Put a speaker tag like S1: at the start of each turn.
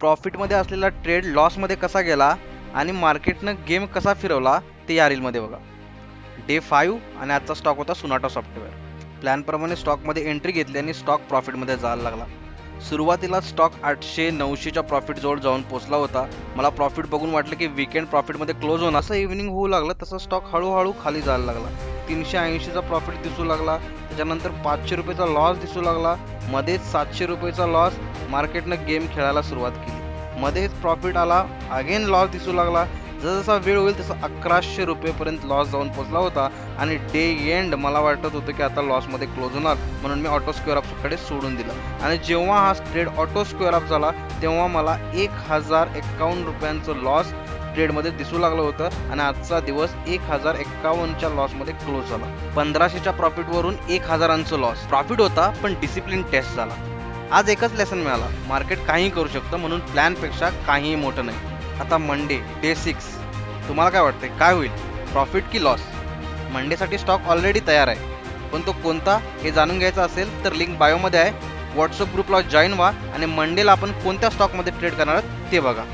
S1: प्रॉफिटमध्ये असलेला ट्रेड लॉसमध्ये कसा गेला आणि मार्केटनं गेम कसा फिरवला ते या रीलमध्ये बघा. डे 5 आणि आजचा स्टॉक होता सोनाटा सॉफ्टवेअर. प्लॅनप्रमाणे स्टॉकमध्ये एंट्री घेतली आणि स्टॉक प्रॉफिटमध्ये जायला लागला. सुरुवातीला स्टॉक 800-900च्या प्रॉफिट जवळ जाऊन पोहोचला होता. मला प्रॉफिट बघून वाटलं की वीकेंड प्रॉफिटमध्ये क्लोज होणार. असं इव्हिनिंग होऊ लागलं तसं स्टॉक हळूहळू खाली जायला लागला. 380चा प्रॉफिट दिसू लागला, त्याच्यानंतर 500 रुपयाचा लॉस दिसू लागला, मध्येच 700 रुपयाचा लॉस. मार्केटनं गेम खेळायला सुरुवात केली, मध्येच प्रॉफिट आला, अगेन लॉस दिसू लागला. जसा वेळ होईल तसं 1100 रुपयेपर्यंत लॉस जाऊन पोहोचला होता आणि डे एंड मला वाटत होतं की आता लॉसमध्ये क्लोज होणार, म्हणून मी ऑटो स्क्वेअर अपकडे सोडून दिलं. आणि जेव्हा हा ट्रेड ऑटो स्क्वेअर अप झाला तेव्हा मला 1051 रुपयांचं लॉस ट्रेडमध्ये दिसू लागलं होतं आणि आजचा दिवस 1051च्या लॉसमध्ये क्लोज झाला. 1500च्या प्रॉफिटवरून 1000चं लॉस. प्रॉफिट होता पण डिसिप्लिन टेस्ट झाला. आज एकच लेसन मिळाला, मार्केट काहीही करू शकतं, म्हणून प्लॅनपेक्षा काहीही मोठं नाही. आता मंडे डे 6, तुम्हाला काय वाटतंय काय होईल, प्रॉफिट की लॉस? मंडेसाठी स्टॉक ऑलरेडी तयार आहे, पण तो कोणता हे जाणून घ्यायचं असेल तर लिंक बायोमध्ये आहे. व्हॉट्सअप ग्रुपला जॉईन व्हा आणि मंडेला आपण कोणत्या स्टॉकमध्ये ट्रेड करणार आहोत ते बघा.